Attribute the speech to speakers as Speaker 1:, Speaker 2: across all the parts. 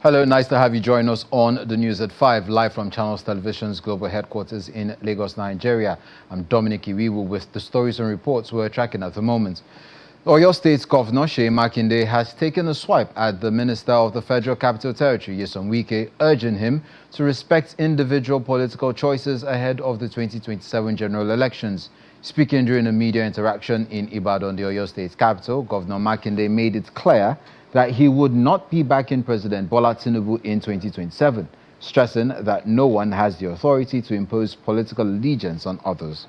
Speaker 1: Hello, nice to have you join us on the news at 5, live from Channels Television's global headquarters in Lagos, Nigeria. I'm Dominic Iwiwu with the stories and reports we're tracking at the moment. Oyo State's Governor Makinde has taken a swipe at the Minister of the Federal Capital Territory, Wike, urging him to respect individual political choices ahead of the 2027 general elections. Speaking during a media interaction in Ibadan, the Oyo State's capital, Governor Makinde made it clear that he would not be backing President Bola Tinubu in 2027, stressing that no one has the authority to impose political allegiance on others.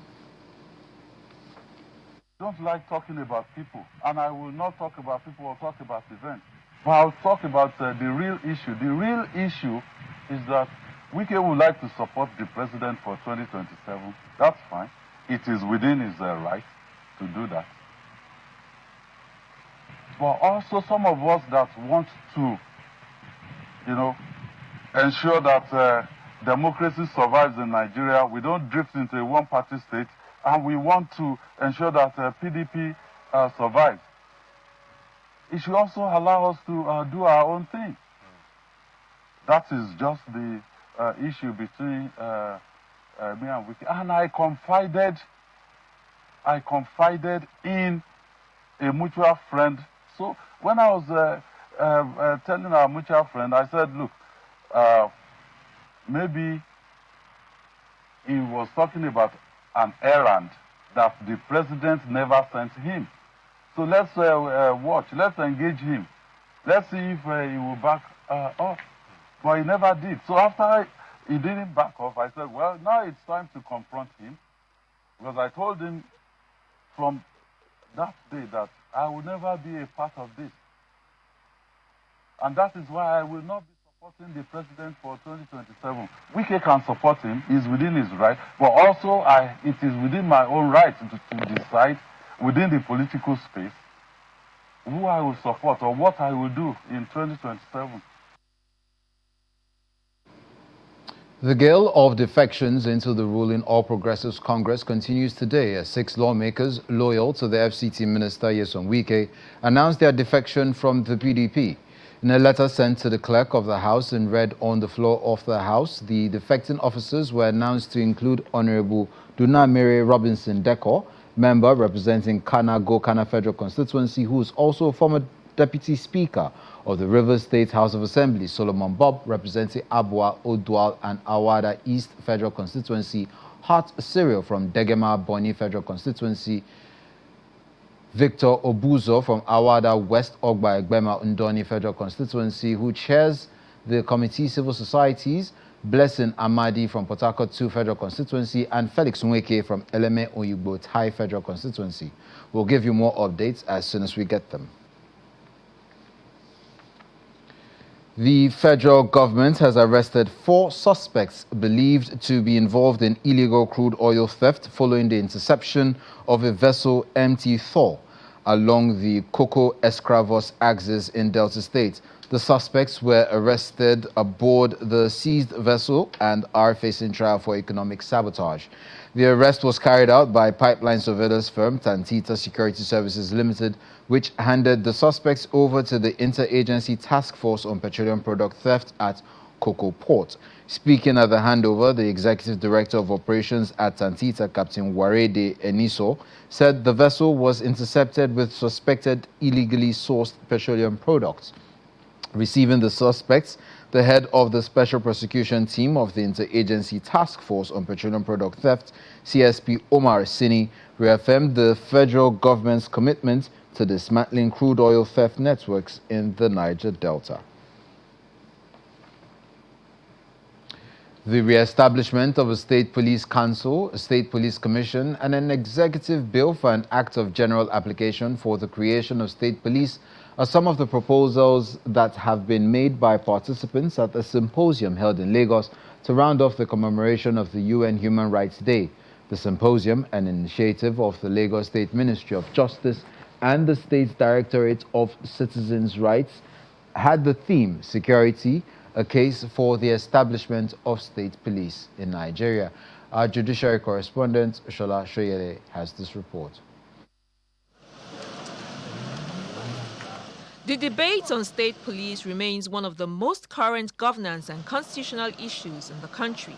Speaker 2: I don't like talking about people, and I will not talk about people or talk about events. But I'll talk about the real issue. The real issue is that Wike would like to support the president for 2027. That's fine. It is within his right to do that. But also some of us that want to, ensure that democracy survives in Nigeria, we don't drift into a one-party state, and we want to ensure that PDP survives. It should also allow us to do our own thing. That is just the issue between me and Wike. And I confided in a mutual friend. So when I was telling our mutual friend, I said, look, maybe he was talking about an errand that the president never sent him. So let's watch, let's engage him. Let's see if he will back off. But he never did. So after he didn't back off, I said, well, now it's time to confront him. Because I told him from that day that I will never be a part of this. And that is why I will not be supporting the president for 2027. Wike can support him, he's within his right, but also it is within my own right to decide within the political space who I will support or what I will do in 2027.
Speaker 1: The gale of defections into the ruling All Progressives Congress continues today as 6 lawmakers loyal to the FCT Minister Wike announced their defection from the PDP. In a letter sent to the clerk of the House and read on the floor of the House, the defecting officers were announced to include Honorable Dunamere Robinson Dekor, member representing Kana Federal Constituency, who is also a former Deputy Speaker of the Rivers State House of Assembly, Solomon Bob, representing Abua, Odual, and Awada East Federal Constituency, Hart Cyril from Degema Boni Federal Constituency, Victor Obuzo from Awada West Ogba Egbema Ndoni Federal Constituency, who chairs the Committee Civil Societies, Blessing Amadi from Port Harcourt 2 Federal Constituency, and Felix Nweke from Eleme Oyugbo Thai Federal Constituency. We'll give you more updates as soon as we get them. The federal government has arrested 4 suspects believed to be involved in illegal crude oil theft following the interception of a vessel MT Thor along the Coco Escravos axis in Delta State. The suspects were arrested aboard the seized vessel and are facing trial for economic sabotage. The arrest was carried out by pipeline surveillance firm Tantita Security Services Limited, which handed the suspects over to the Interagency Task Force on Petroleum Product Theft at Coco Port. Speaking at the handover, the Executive Director of Operations at Tantita, Captain Warede Eniso, said the vessel was intercepted with suspected illegally sourced petroleum products. Receiving the suspects, the head of the Special Prosecution Team of the Interagency Task Force on Petroleum Product Theft, CSP Omar Sini, reaffirmed the federal government's commitment to dismantling crude oil theft networks in the Niger Delta. The re-establishment of a State Police Council, a State Police Commission, and an executive bill for an Act of General Application for the creation of State Police are some of the proposals that have been made by participants at a symposium held in Lagos to round off the commemoration of the UN Human Rights Day. The symposium, an initiative of the Lagos State Ministry of Justice and the State's Directorate of Citizens' Rights, had the theme Security, a case for the establishment of state police in Nigeria. Our judiciary correspondent, Shola Shoyere, has this report.
Speaker 3: The debate on state police remains one of the most current governance and constitutional issues in the country.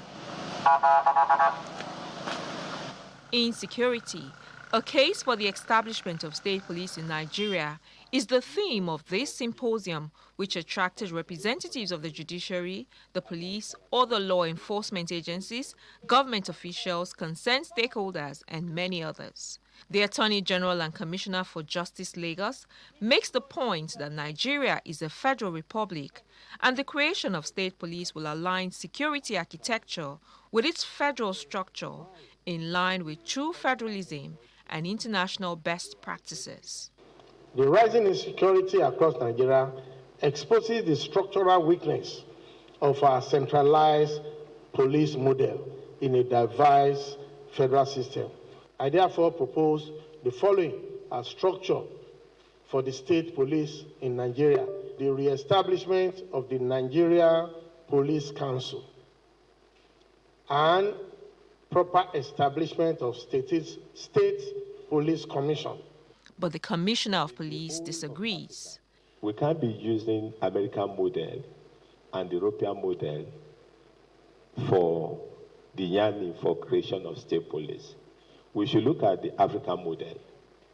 Speaker 3: Insecurity, a case for the establishment of state police in Nigeria, is the theme of this symposium, which attracted representatives of the judiciary, the police, other law enforcement agencies, government officials, concerned stakeholders, and many others. The Attorney General and Commissioner for Justice Lagos makes the point that Nigeria is a federal republic, and the creation of state police will align security architecture with its federal structure in line with true federalism and international best practices.
Speaker 4: The rising insecurity across Nigeria exposes the structural weakness of our centralized police model in a diverse federal system. I therefore propose the following as structure for the state police in Nigeria: the re-establishment of the Nigeria Police Council and proper establishment of state police commission.
Speaker 3: But the Commissioner of Police disagrees.
Speaker 5: We can't be using American model and European model for the yearning for creation of state police. We should look at the African model.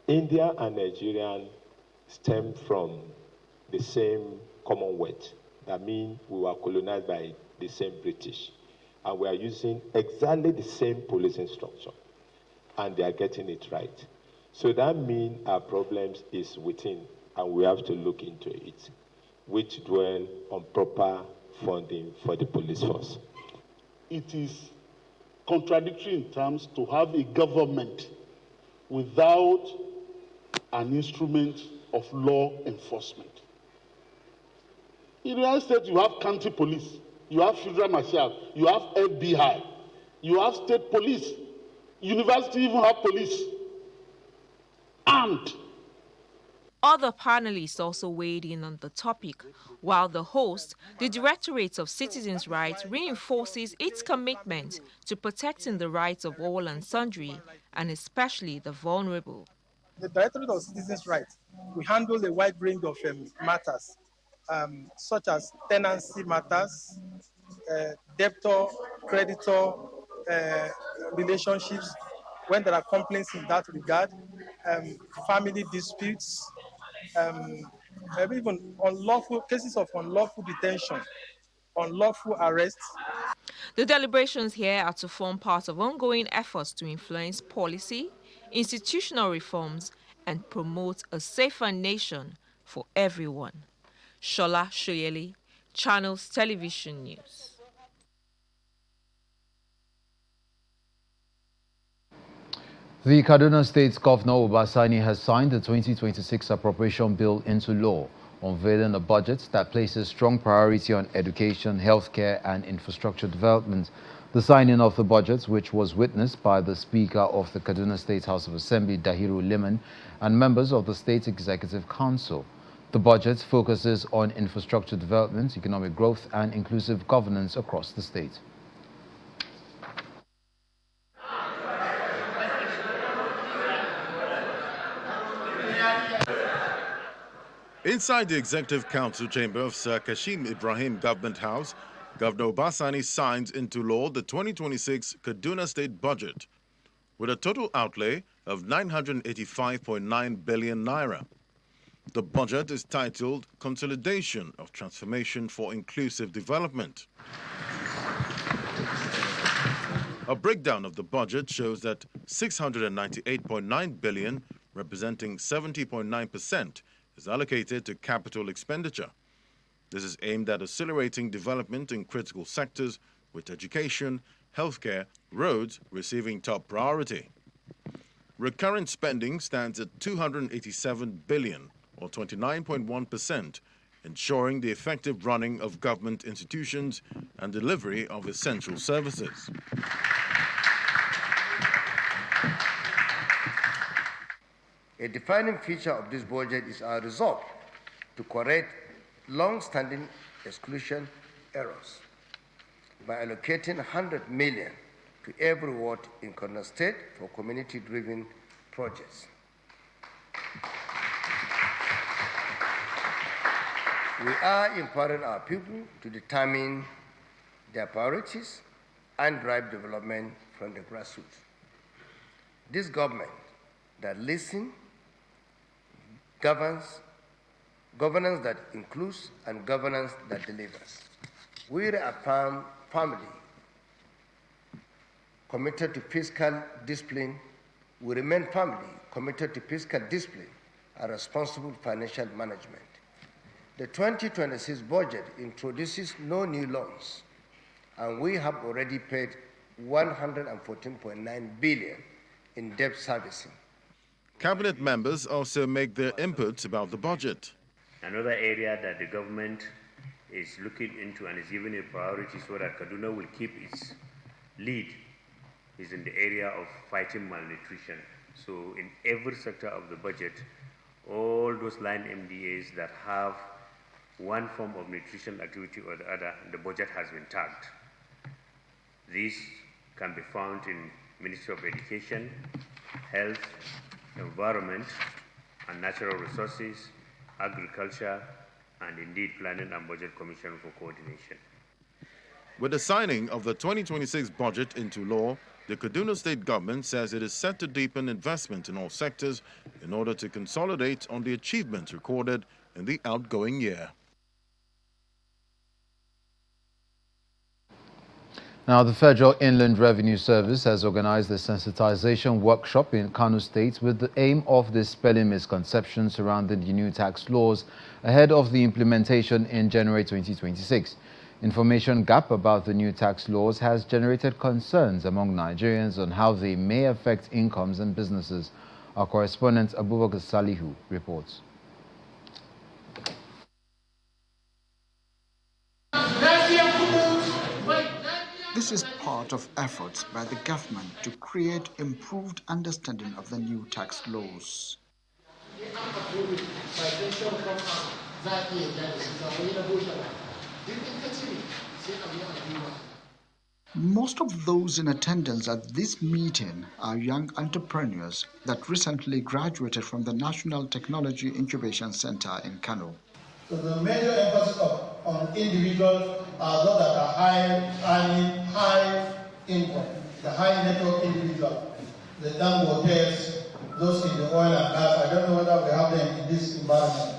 Speaker 5: India and Nigeria stem from the same Commonwealth. That means we were colonized by the same British. And we are using exactly the same policing structure. And they are getting it right. So that means our problems is within, and we have to look into it, which dwell on proper funding for the police force.
Speaker 6: It is contradictory in terms to have a government without an instrument of law enforcement. In the United States, you have county police, you have federal marshal, you have FBI, you have state police, university even have police, armed.
Speaker 3: Other panelists also weighed in on the topic, while the host, the Directorate of Citizens' Rights, reinforces its commitment to protecting the rights of all and sundry, and especially the vulnerable.
Speaker 7: The Directorate of Citizens' Rights, we handle a wide range of matters, such as tenancy matters, debtor-creditor relationships, when there are complaints in that regard, family disputes, even cases of unlawful detention, unlawful arrests.
Speaker 3: The deliberations here are to form part of ongoing efforts to influence policy, institutional reforms, and promote a safer nation for everyone. Shola Shoyeli, Channels Television News.
Speaker 1: The Kaduna State's Governor Obasani has signed the 2026 appropriation bill into law, unveiling a budget that places strong priority on education, healthcare, and infrastructure development. The signing of the budget, which was witnessed by the Speaker of the Kaduna State House of Assembly, Dahiru Liman, and members of the State Executive Council. The budget focuses on infrastructure development, economic growth, and inclusive governance across the state.
Speaker 8: Inside the Executive Council chamber of Sir Kashim Ibrahim Government House, Governor Obasani signs into law the 2026 Kaduna State Budget, with a total outlay of 985.9 billion naira. The budget is titled Consolidation of Transformation for Inclusive Development. A breakdown of the budget shows that 698.9 billion, representing 70.9%, is allocated to capital expenditure. This is aimed at accelerating development in critical sectors, with education, healthcare, roads receiving top priority. Recurrent spending stands at 287 billion, or 29.1%, ensuring the effective running of government institutions and delivery of essential services.
Speaker 9: A defining feature of this budget is our resolve to correct long-standing exclusion errors by allocating 100 million to every ward in Kaduna State for community-driven projects. We are empowering our people to determine their priorities and drive development from the grassroots. This government that listens, governance that includes, and governance that delivers. We reaffirm family committed to fiscal discipline. We remain firmly committed to fiscal discipline and responsible financial management. The 2026 budget introduces no new loans, and we have already paid 114.9 billion in debt servicing.
Speaker 8: Cabinet members also make their inputs about the budget.
Speaker 10: Another area that the government is looking into and is giving a priority so that Kaduna will keep its lead is in the area of fighting malnutrition. So in every sector of the budget, all those line MDAs that have one form of nutrition activity or the other, the budget has been tagged. These can be found in Ministry of Education, Health, Environment and Natural Resources, Agriculture, and indeed Planning and Budget Commission for coordination.
Speaker 8: With the signing of the 2026 budget into law, the Kaduna State government says it is set to deepen investment in all sectors in order to consolidate on the achievements recorded in the outgoing year.
Speaker 1: Now, the Federal Inland Revenue Service has organized a sensitization workshop in Kano State with the aim of dispelling misconceptions surrounding the new tax laws ahead of the implementation in January 2026. Information gap about the new tax laws has generated concerns among Nigerians on how they may affect incomes and businesses. Our correspondent Abubakar Salihu reports.
Speaker 11: This is part of efforts by the government to create improved understanding of the new tax laws. Most of those in attendance at this meeting are young entrepreneurs that recently graduated from the National Technology Incubation Center in Kano.
Speaker 12: So the major emphasis on individuals are those that are high income, the high net worth individuals, the Dangotes, those in the oil and gas. I don't know whether we have them in this environment.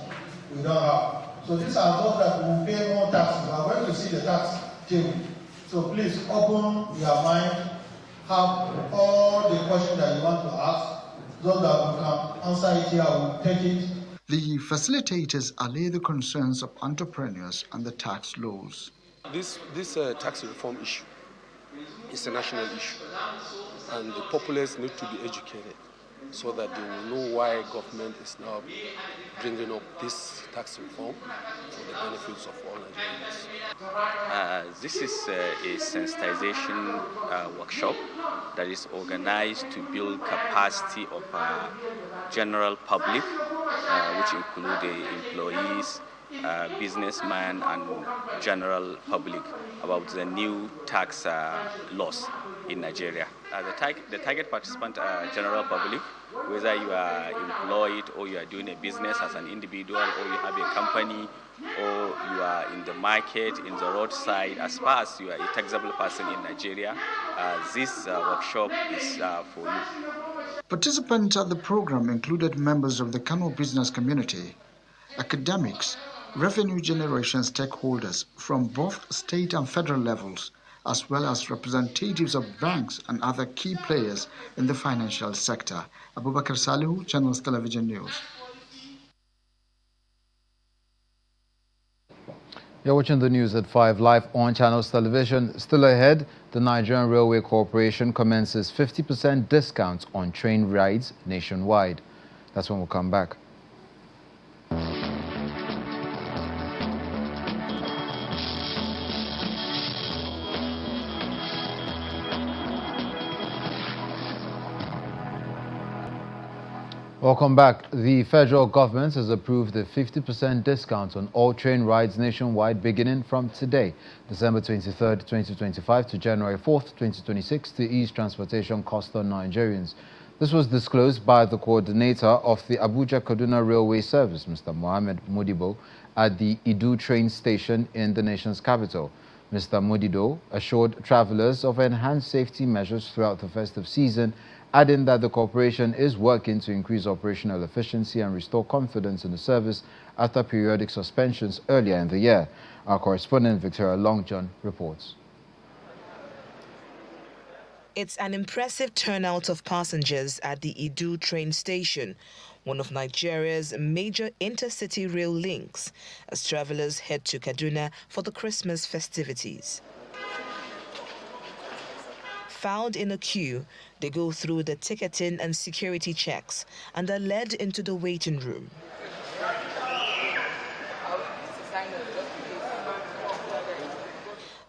Speaker 12: We don't have. So these are those that will pay more taxes. We are going to see the tax table. So please open your mind, have all the questions that you want to ask. Those that we can answer it here, will take it.
Speaker 11: The facilitators allay the concerns of entrepreneurs and the tax laws.
Speaker 13: This tax reform issue is a national issue, and the populace need to be educated so that they will know why government is now bringing up this tax reform for the benefits of all Nigerians.
Speaker 14: This is a sensitization workshop that is organized to build capacity of general public, which include the employees, businessmen, and general public about the new tax laws in Nigeria. The target participant are general public, whether you are employed or you are doing a business as an individual or you have a company or you are in the market, in the roadside. As far as you are a taxable person in Nigeria, this workshop is for you.
Speaker 11: Participants at the program included members of the Kano business community, academics, revenue generation stakeholders from both state and federal levels, as well as representatives of banks and other key players in the financial sector. Abubakar Salihu, Channels Television News.
Speaker 1: You're watching the news at 5 live on Channels Television. Still ahead, the Nigerian Railway Corporation commences 50% discounts on train rides nationwide. That's when we'll come back. Welcome back. The federal government has approved a 50% discount on all train rides nationwide beginning from today, December 23rd, 2025 to January 4th, 2026 to ease transportation costs on Nigerians. This was disclosed by the coordinator of the Abuja-Kaduna Railway Service, Mr. Mohammed Modibo, at the Idu train station in the nation's capital. Mr. Modido assured travelers of enhanced safety measures throughout the festive season, adding that the corporation is working to increase operational efficiency and restore confidence in the service after periodic suspensions earlier in the year. Our correspondent Victoria Longjohn reports.
Speaker 15: It's an impressive turnout of passengers at the Idu train station, one of Nigeria's major intercity rail links, as travelers head to Kaduna for the Christmas festivities. Found in a queue, they go through the ticketing and security checks and are led into the waiting room.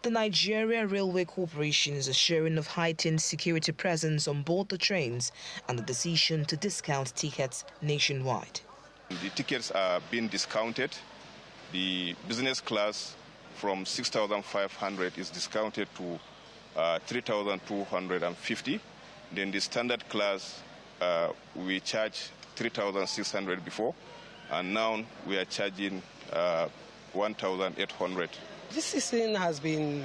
Speaker 15: The Nigeria Railway Corporation is assuring of heightened security presence on board the trains and the decision to discount tickets nationwide.
Speaker 16: The tickets are being discounted. The business class from 6,500 is discounted to 3,250. Then the standard class, we charge 3,600 before, and now we are charging 1,800.
Speaker 17: This season has been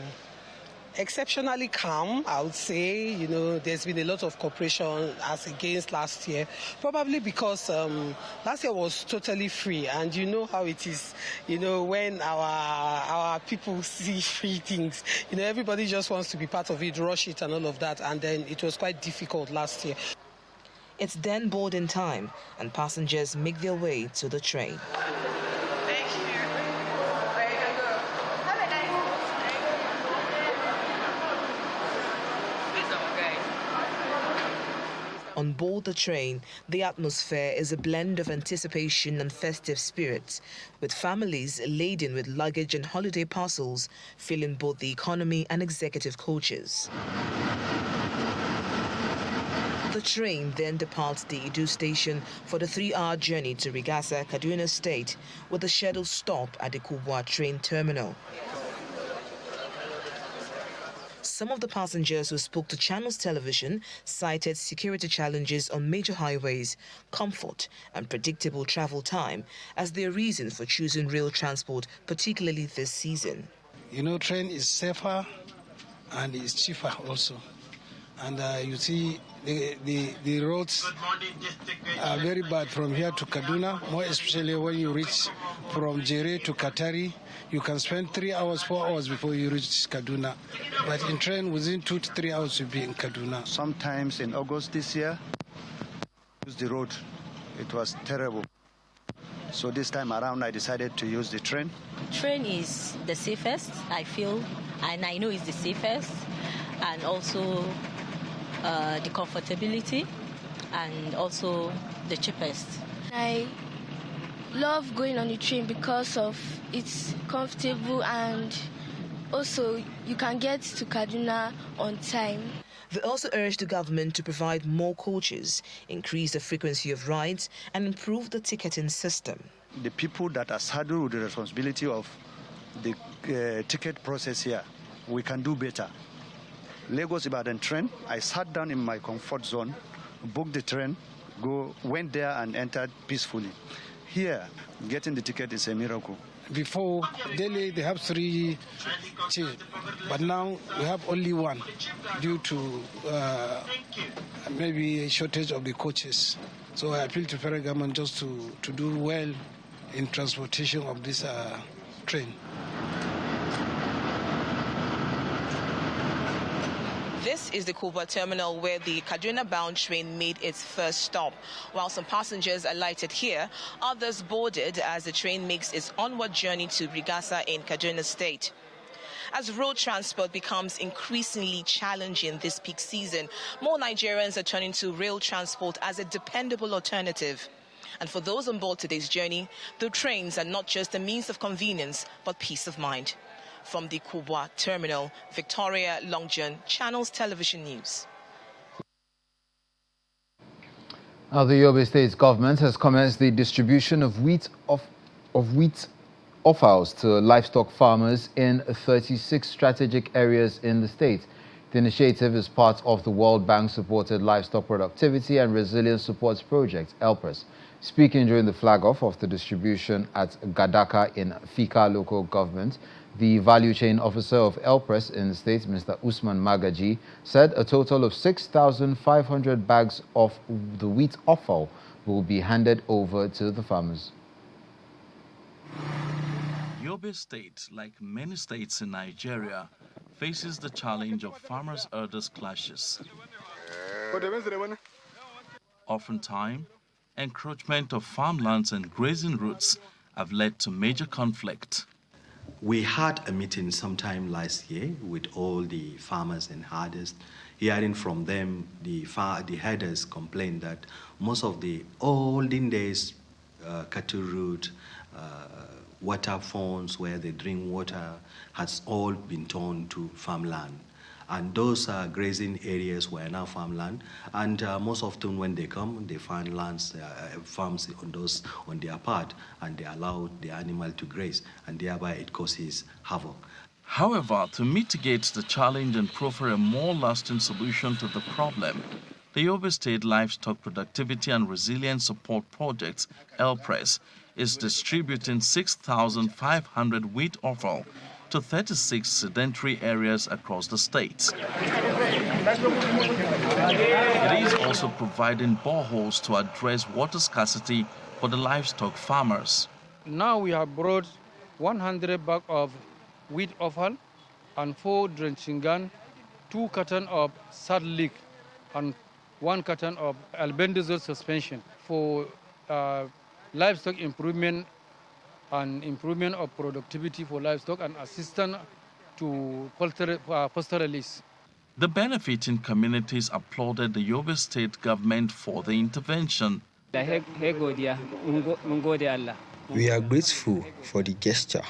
Speaker 17: exceptionally calm, I would say. You know, there's been a lot of cooperation as against last year, probably because last year was totally free, and you know how it is, you know, when our people see free things, you know, everybody just wants to be part of it, rush it and all of that, and then it was quite difficult last year.
Speaker 15: It's then boarding time, and passengers make their way to the train. On board the train, the atmosphere is a blend of anticipation and festive spirits, with families laden with luggage and holiday parcels filling both the economy and executive coaches. The train then departs the Idu station for the 3-hour journey to Rigasa, Kaduna State, with a scheduled stop at the Kubwa train terminal. Some of the passengers who spoke to Channels Television cited security challenges on major highways, comfort and predictable travel time as their reason for choosing rail transport, particularly this season.
Speaker 18: You know, train is safer and it's cheaper also. And you see the roads are very bad from here to Kaduna, more especially when you reach from Jere to Katari. You can spend 3 hours, 4 hours before you reach Kaduna. But in train, within 2 to 3 hours, you'll be in Kaduna.
Speaker 19: Sometimes in August this year, use the road. It was terrible. So this time around, I decided to use the train.
Speaker 20: Train is the safest, I feel, and I know it's the safest, and also the comfortability, and also the cheapest.
Speaker 21: I love going on the train because of it's comfortable, and also you can get to Kaduna on time.
Speaker 15: They also urged the government to provide more coaches, increase the frequency of rides, and improve the ticketing system.
Speaker 19: The people that are saddled with the responsibility of the ticket process here, we can do better. Lagos-Ibadan train, I sat down in my comfort zone, booked the train, went there and entered peacefully. Here, getting the ticket is a miracle.
Speaker 18: Before, daily they have 3 chiefs, but now we have only 1 due to maybe a shortage of the coaches. So I appeal to federal government just to do well in transportation of this train.
Speaker 15: This is the Kubwa terminal where the Kaduna-bound train made its first stop. While some passengers alighted here, others boarded as the train makes its onward journey to Rigasa in Kaduna State. As road transport becomes increasingly challenging this peak season, more Nigerians are turning to rail transport as a dependable alternative. And for those on board today's journey, the trains are not just a means of convenience, but peace of mind. From the Kubwa terminal, Victoria Longjohn, Channels Television News.
Speaker 1: Now, the Yobe State government has commenced the distribution of wheat offals to livestock farmers in 36 strategic areas in the state. The initiative is part of the World Bank-supported Livestock Productivity and Resilience Support Project, ELPRES. Speaking during the flag-off of the distribution at Gadaka in Fika local government, the value chain officer of ELPRES in the state, Mr. Usman Magaji, said a total of 6,500 bags of the wheat offal will be handed over to the farmers.
Speaker 2: Yobe State, like many states in Nigeria, faces the challenge of farmers-herders clashes. Oftentimes, encroachment of farmlands and grazing routes have led to major conflict.
Speaker 22: We had a meeting sometime last year with all the farmers and herders. Hearing from them, the herders complained that most of the olden days cattle route, water fonts where they drink water has all been turned to farmland. And those grazing areas were now farmland. And most often when they come, they find lands, farms on their part, and they allow the animal to graze, and thereby it causes havoc.
Speaker 2: However, to mitigate the challenge and proffer a more lasting solution to the problem, the Yobe State Livestock Productivity and Resilience Support Project, ELPRES, is distributing 6,500 wheat offal to 36 sedentary areas across the state. It is also providing boreholes to address water scarcity for the livestock farmers.
Speaker 23: Now we have brought 100 bags of wheat offal and 4 drenching guns, 2 cartons of sad leak, and 1 carton of albendazole suspension for livestock improvement and improvement of productivity for livestock and assistance to pastoralists.
Speaker 2: The benefiting communities applauded the Yobe State government for the intervention.
Speaker 24: We are grateful for the gesture.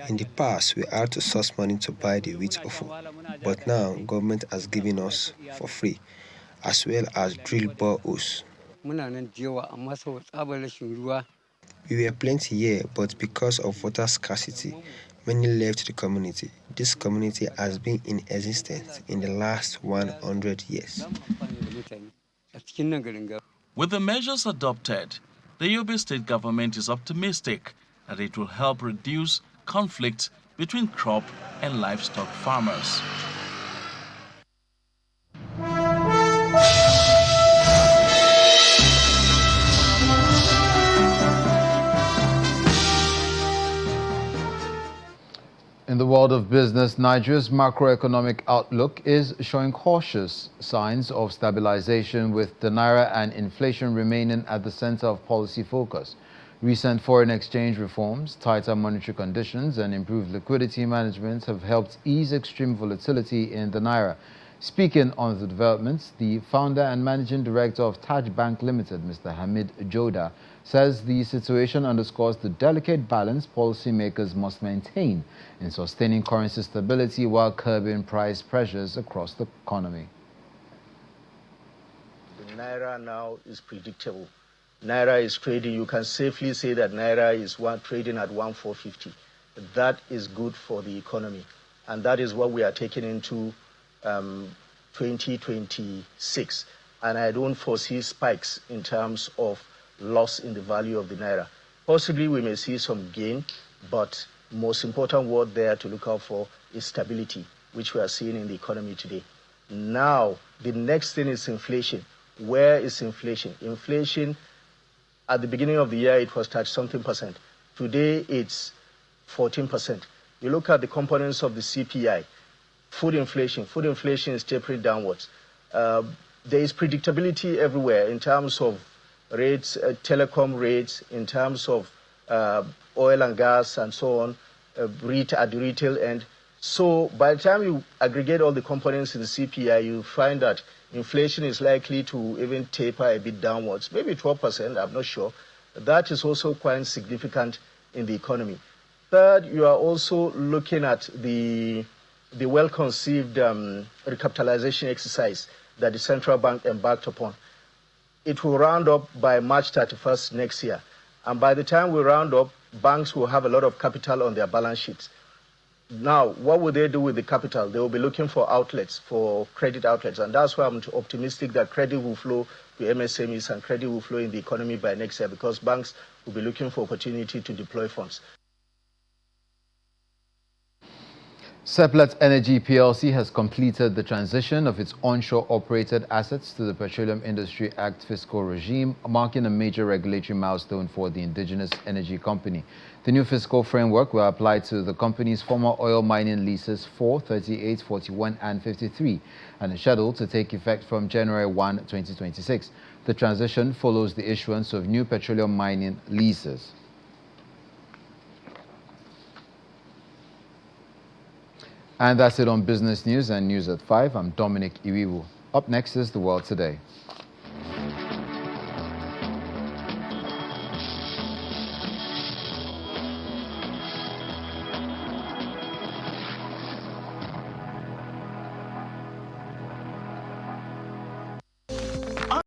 Speaker 24: In the past, we had to source money to buy the wheat offal, but now government has given us for free, as well as drill boreholes. We were plenty here, but because of water scarcity, many left the community. This community has been in existence in the last 100 years.
Speaker 2: With the measures adopted, the Yobe State government is optimistic that it will help reduce conflict between crop and livestock farmers.
Speaker 1: In the world of business, Nigeria's macroeconomic outlook is showing cautious signs of stabilization, with the naira and inflation remaining at the center of policy focus. Recent foreign exchange reforms, tighter monetary conditions, and improved liquidity management have helped ease extreme volatility in the naira. Speaking on the developments, the founder and managing director of Taj Bank Limited, Mr. Hamid Joda, says the situation underscores the delicate balance policymakers must maintain in sustaining currency stability while curbing price pressures across the economy.
Speaker 25: The naira now is predictable. Naira is trading. You can safely say that naira is trading at 1,450. That is good for the economy, and that is what we are taking into 2026. And I don't foresee spikes in terms of loss in the value of the naira. Possibly we may see some gain, but most important word there to look out for is stability, which we are seeing in the economy today. Now, the next thing is inflation. Where is inflation? Inflation, at the beginning of the year, it was 30-something%. Today, it's 14%. You look at the components of the CPI, food inflation is tapering downwards. There is predictability everywhere in terms of rates, telecom rates, in terms of oil and gas and so on, at the retail end. So by the time you aggregate all the components in the CPI, you find that inflation is likely to even taper a bit downwards, maybe 12%, I'm not sure. That is also quite significant in the economy. Third, you are also looking at the well-conceived recapitalization exercise that the central bank embarked upon. It will round up by March 31st next year. And by the time we round up, banks will have a lot of capital on their balance sheets. Now, what will they do with the capital? They will be looking for outlets, for credit outlets. And that's why I'm optimistic that credit will flow to MSMEs and credit will flow in the economy by next year, because banks will be looking for opportunity to deploy funds.
Speaker 1: Seplat Energy PLC has completed the transition of its onshore operated assets to the Petroleum Industry Act fiscal regime, marking a major regulatory milestone for the indigenous energy company. The new fiscal framework will apply to the company's former oil mining leases 4, 38, 41, and 53, and is scheduled to take effect from January 1, 2026. The transition follows the issuance of new petroleum mining leases. And that's it on Business News and News at 5. I'm Dominic Iwiwu. Up next is The World Today.